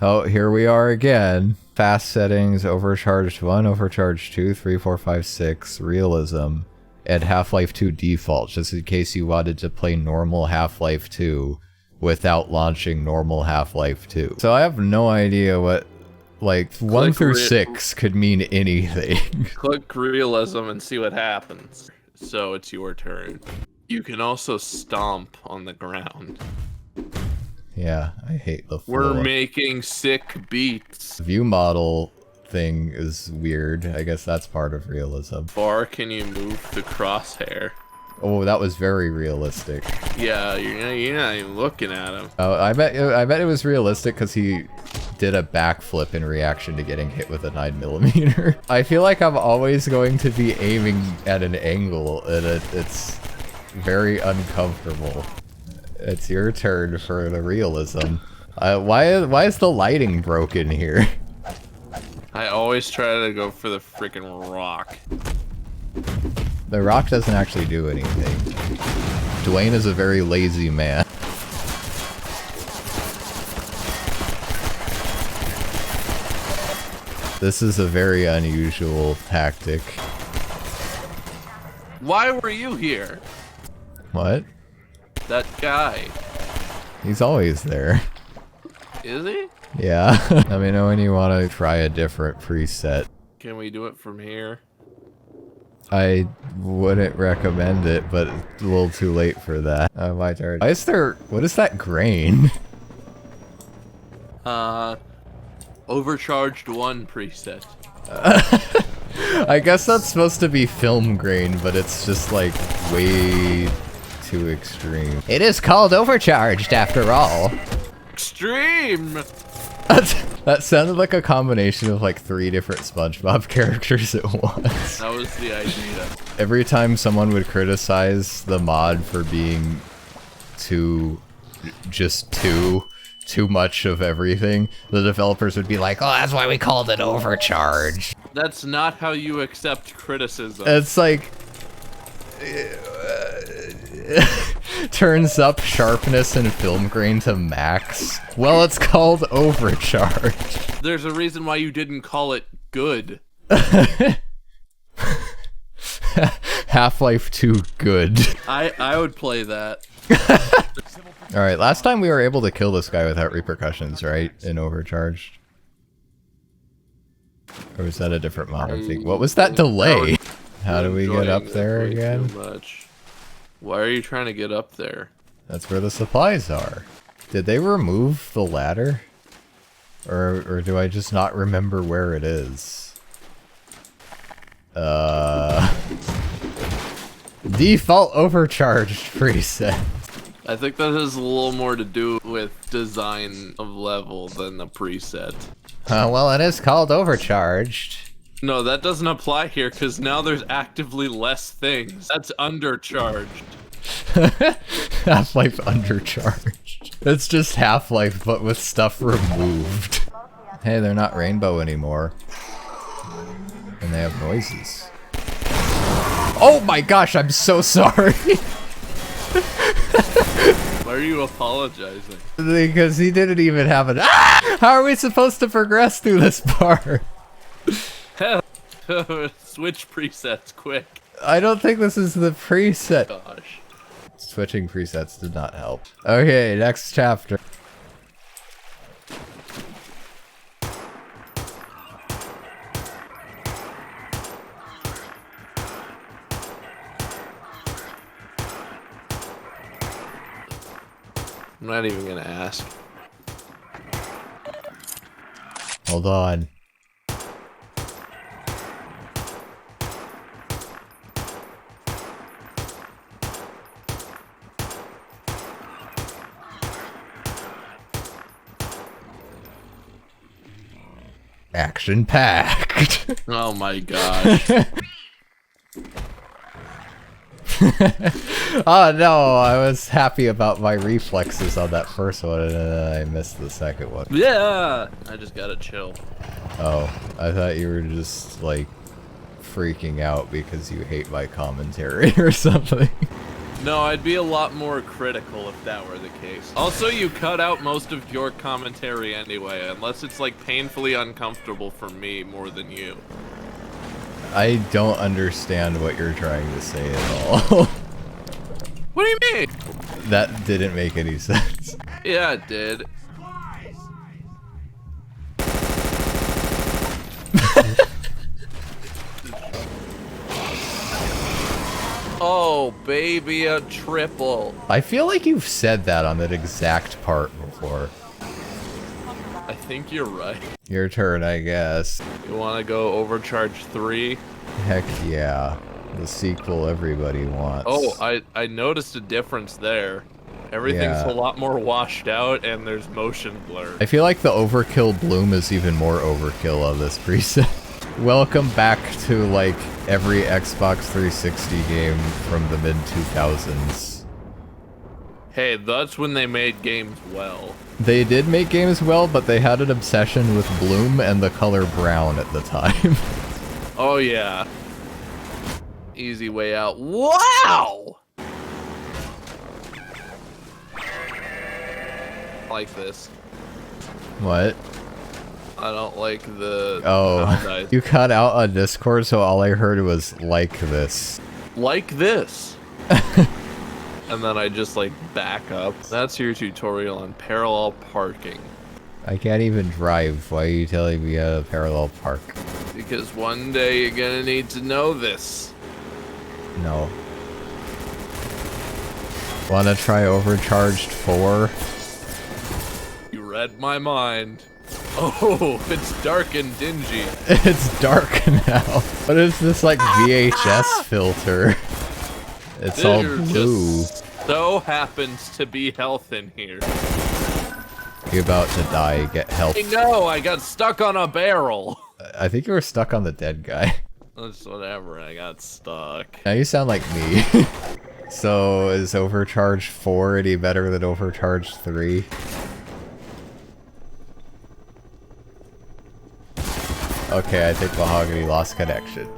Oh, here we are again. Fast settings, Overcharged 1, Overcharged 2, 3, 4, 5, 6, Realism, and Half-Life 2 default, just in case you wanted to play normal Half-Life 2 without launching normal Half-Life 2. So I have no idea what, like, 1 through 6 could mean anything. Click Realism and see what happens. So it's your turn. You can also stomp on the ground. Yeah, I hate the floor. We're making sick beats. View model thing is weird. I guess that's part of realism. Far can you move the crosshair? Oh, that was very realistic. Yeah, you're not even looking at him. Oh, I bet it was realistic because he did a backflip in reaction to getting hit with a 9mm. I feel like I'm always going to be aiming at an angle, and it's very uncomfortable. It's your turn for the realism. Why is the lighting broken here? I always try to go for the freaking rock. The rock doesn't actually do anything. Dwayne is a very lazy man. This is a very unusual tactic. Why were you here? What? That guy. He's always there. Is he? Yeah. Let me know when you want to try a different preset. Can we do it from here? I wouldn't recommend it, but it's a little too late for that. My turn. Why is there... What is that grain? Overcharged 1 preset. I guess that's supposed to be film grain, but it's just like way too extreme. It is called overcharged after all. Extreme! That sounded like a combination of like 3 different SpongeBob characters at once. That was the idea. Every time someone would criticize the mod for being too much of everything, the developers would be like, oh, that's why we called it overcharged. That's not how you accept criticism. It's like... turns up sharpness and film grain to max. Well, it's called overcharged. There's a reason why you didn't call it good. Half-Life 2 good. I would play that. Alright, last time we were able to kill this guy without repercussions, right? In Overcharged. Or was that a different mod? I think. What was that delay? How do we get up there again? Too much. Why are you trying to get up there? That's where the supplies are. Did they remove the ladder? Or do I just not remember where it is? Default overcharged preset. I think that has a little more to do with design of level than the preset. Well, it is called overcharged. No, that doesn't apply here because now there's actively less things. That's undercharged. Half-Life undercharged. It's just Half-Life, but with stuff removed. Hey, they're not rainbow anymore. And they have noises. Oh my gosh, I'm so sorry! Why are you apologizing? Because he didn't even have an— Ah! How are we supposed to progress through this part? Switch presets, quick. I don't think this is the preset. Gosh. Switching presets did not help. Okay, next chapter. I'm not even gonna ask. Hold on. Action-packed. Oh my gosh. Oh no, I was happy about my reflexes on that first one and then I missed the second one. Yeah! I just gotta chill. Oh, I thought you were just like freaking out because you hate my commentary or something. No, I'd be a lot more critical if that were the case. Also, you cut out most of your commentary anyway, unless it's like painfully uncomfortable for me more than you. I don't understand what you're trying to say at all. What do you mean? That didn't make any sense. Yeah, it did. Oh, baby, a triple. I feel like you've said that on that exact part before. I think you're right. Your turn, I guess. You want to go Overcharged 3? Heck yeah. The sequel everybody wants. Oh, I noticed a difference there. Everything's a lot more washed out and there's motion blur. I feel like the overkill bloom is even more overkill of this preset. Welcome back to, like, every Xbox 360 game from the mid-2000s. Hey, that's when they made games well. They did make games well, but they had an obsession with bloom and the color brown at the time. Oh, yeah. Easy way out. Wow! Like this. What? I don't like the... Oh, you cut out on Discord, so all I heard was, like this. Like this. And then I just, like, back up. That's your tutorial on parallel parking. I can't even drive. Why are you telling me how to parallel park? Because one day you're gonna need to know this. No. Wanna try Overcharged 4? You read my mind. Oh, it's dark and dingy. It's dark now. What is this, like, VHS filter? It's all blue. Just so happens to be health in here. You're about to die, get help. No, I got stuck on a barrel. I think you were stuck on the dead guy. That's whatever, I got stuck. Now you sound like me. So, is Overcharged 4 any better than Overcharged 3? Okay, I think Mahogany lost connection.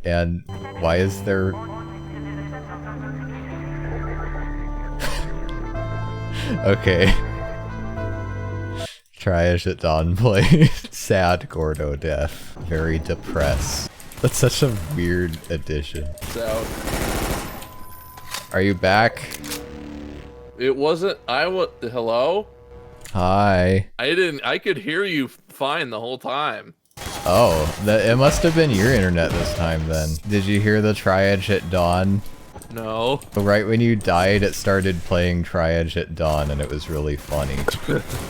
And why is there... Okay. Triage at dawn play. Sad Gordo death. Very depressed. That's such a weird addition. So... Are you back? It wasn't... Hello? Hi. I could hear you fine the whole time. Oh, it must have been your internet this time then. Did you hear the Triage at dawn? No. Right when you died, it started playing Triage at dawn, and it was really funny.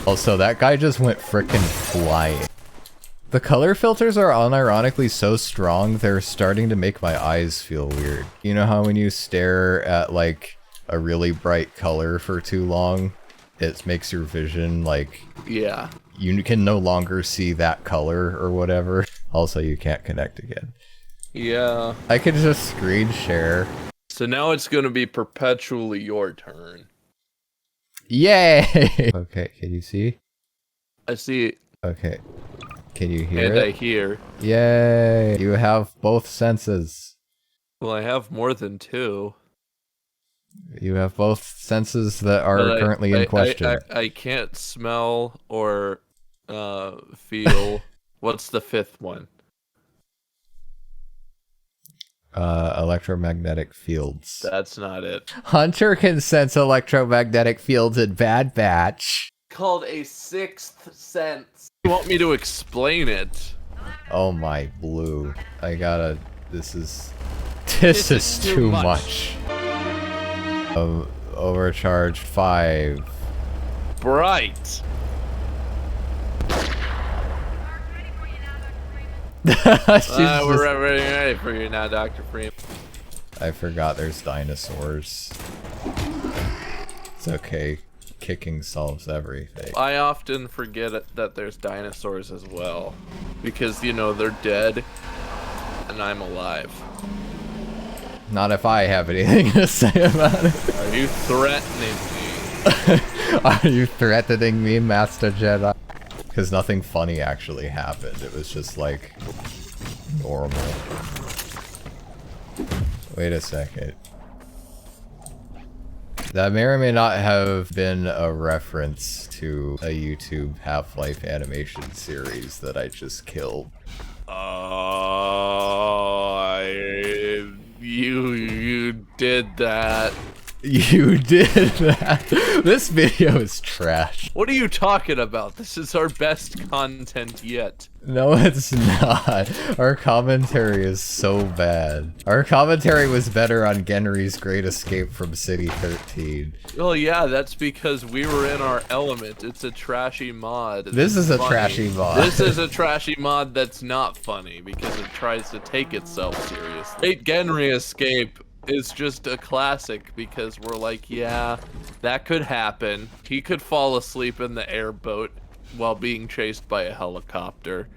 Also, that guy just went frickin' flying. The color filters are unironically so strong, they're starting to make my eyes feel weird. You know how when you stare at, like, a really bright color for too long, it makes your vision, like... Yeah. You can no longer see that color or whatever. Also, you can't connect again. Yeah. I could just screen share. So now it's gonna be perpetually your turn. Yay! Okay, can you see? I see. Okay. Can you hear and it? I hear. Yay! You have both senses. Well, I have more than two. You have both senses that are currently in question. I can't smell or feel. What's the fifth one? Electromagnetic fields. That's not it. Hunter can sense electromagnetic fields in Bad Batch. Called a sixth sense. You want me to explain it? Oh my blue. I gotta... This is too much. Overcharged 5. Bright. We're ready for you now, Dr. Freeman. I forgot there's dinosaurs. It's okay. Kicking solves everything. I often forget that there's dinosaurs as well. Because, you know, they're dead. And I'm alive. Not if I have anything to say about it. Are you threatening me? Are you threatening me, Master Jedi? Because nothing funny actually happened. It was just like normal. Wait a second. That may or may not have been a reference to a YouTube Half-Life animation series that I just killed. You did that. You did that. This video is trash. What are you talking about? This is our best content yet. No, it's not. Our commentary is so bad. Our commentary was better on Genry's Great Escape from City 13. Well, yeah, that's because we were in our element. It's a trashy mod. This is a trashy mod. This is a trashy mod that's not funny because it tries to take itself seriously. Great Genry Escape is just a classic because we're like, yeah, that could happen. He could fall asleep in the airboat while being chased by a helicopter.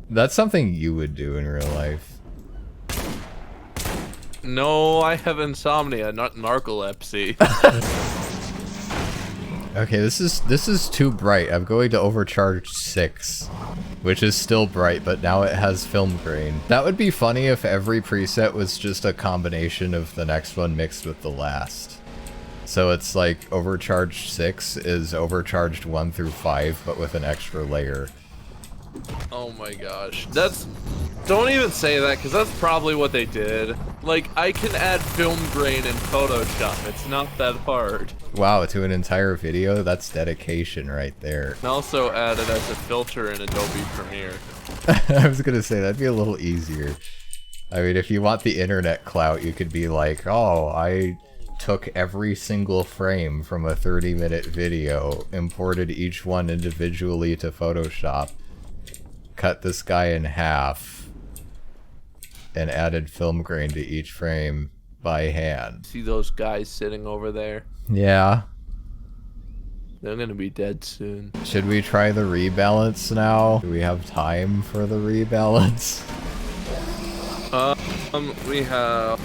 That's something you would do in real life. No, I have insomnia, not narcolepsy. Okay, this is too bright. I'm going to Overcharged 6, which is still bright, but now it has film grain. That would be funny if every preset was just a combination of the next one mixed with the last. So it's like Overcharged 6 is Overcharged 1 through 5, but with an extra layer. Oh my gosh. Don't even say that, because that's probably what they did. Like, I can add film grain in Photoshop. It's not that hard. Wow, to an entire video? That's dedication right there. And also add it as a filter in Adobe Premiere. I was gonna say, that'd be a little easier. I mean, if you want the internet clout, you could be like, oh, I took every single frame from a 30-minute video, imported each one individually to Photoshop, cut this guy in half, and added film grain to each frame by hand. See those guys sitting over there? Yeah. They're gonna be dead soon. Should we try the rebalance now? Do we have time for the rebalance? We have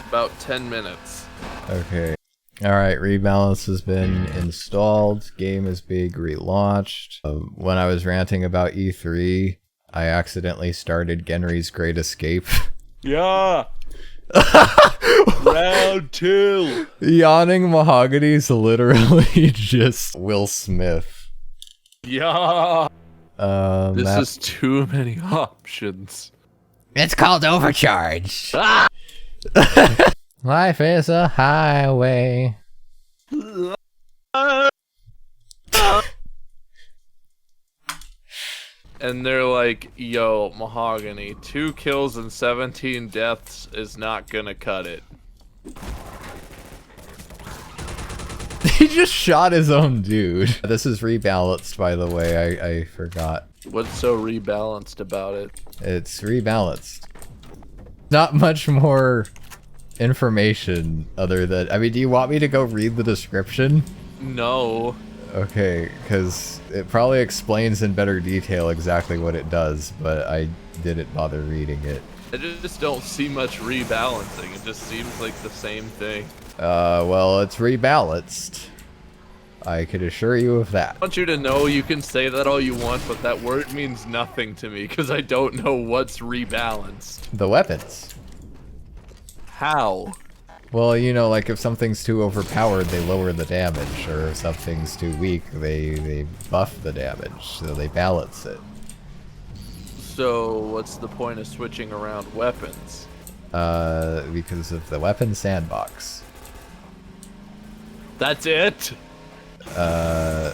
about 10 minutes. Okay. Alright, rebalance has been installed. Game is being relaunched. When I was ranting about E3, I accidentally started Genry's Great Escape. Yeah! Round 2! Yawning Mahogany's literally just Will Smith. Yeah! This is too many options. It's called Overcharged! Ah! Life is a highway. And they're like, yo, Mahogany, 2 kills and 17 deaths is not gonna cut it. He just shot his own dude. This is rebalanced, by the way, I forgot. What's so rebalanced about it? It's rebalanced. Not much more information other than, I mean, do you want me to go read the description? No. Okay, because it probably explains in better detail exactly what it does, but I didn't bother reading it. I just don't see much rebalancing. It just seems like the same thing. Well, it's rebalanced. I can assure you of that. I want you to know you can say that all you want, but that word means nothing to me, because I don't know what's rebalanced. The weapons. How? Well, you know, like if something's too overpowered, they lower the damage, or if something's too weak, they buff the damage, so they balance it. So, what's the point of switching around weapons? Because of the weapon sandbox. That's it? I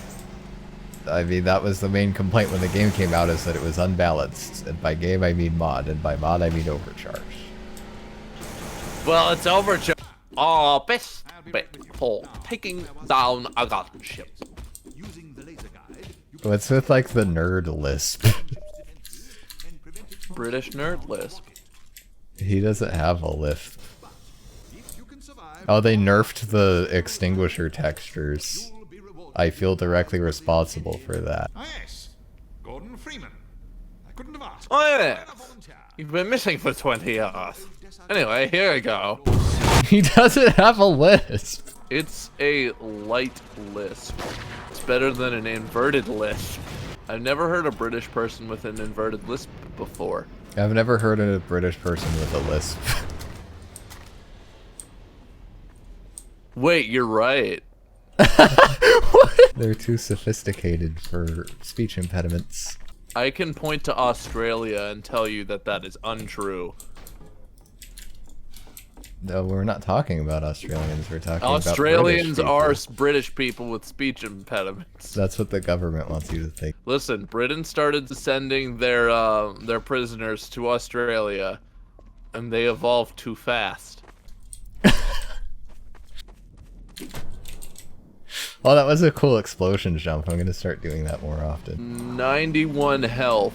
mean, that was the main complaint when the game came out, is that it was unbalanced. And by game, I mean mod, and by mod, I mean overcharge. Well, it's overcharged. Oh, best bet for taking down a gunship. What's with, like, the nerd lisp? British nerd lisp. He doesn't have a lisp. Oh, they nerfed the extinguisher textures. I feel directly responsible for that. Oh yes, Gordon Freeman. I couldn't have asked. Oh yeah, you've been missing for 20 years. Anyway, here I go. He doesn't have a lisp. It's a light lisp. It's better than an inverted lisp. I've never heard a British person with an inverted lisp before. I've never heard of a British person with a lisp. Wait, you're right. They're too sophisticated for speech impediments. I can point to Australia and tell you that that is untrue. No, we're not talking about Australians. We're talking Australians about are British people. British people with speech impediments. That's what the government wants you to think. Listen, Britain started sending their prisoners to Australia, and they evolved too fast. Oh, that was a cool explosion jump. I'm gonna start doing that more often. 91 health.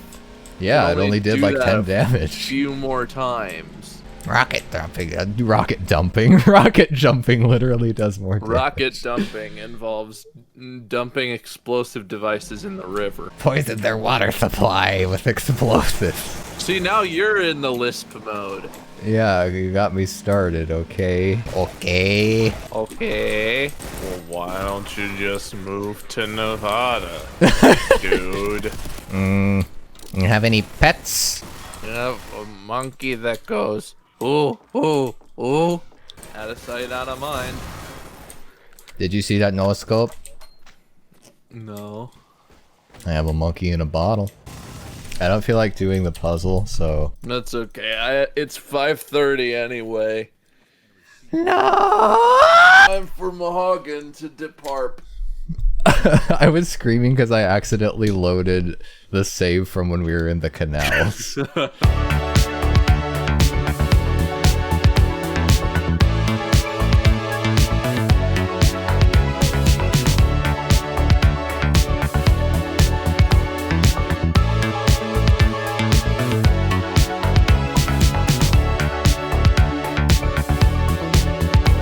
Yeah, it only did do like that 10 a damage. few more times. Rocket dumping. Rocket dumping. Rocket jumping literally does more damage. Rocket dumping involves dumping explosive devices in the river. Poison their water supply with explosives. See, now you're in the Lisp mode. Yeah, you got me started, okay? Okay. Okay. Well, why don't you just move to Nevada, dude? You have any pets? You have a monkey that goes, ooh, ooh, ooh. Out of sight, out of mind. Did you see that no scope? No. I have a monkey in a bottle. I don't feel like doing the puzzle, so... That's okay. It's 5:30 anyway. No! Time for Mahogany to depart. I was screaming because I accidentally loaded the save from when we were in the canals.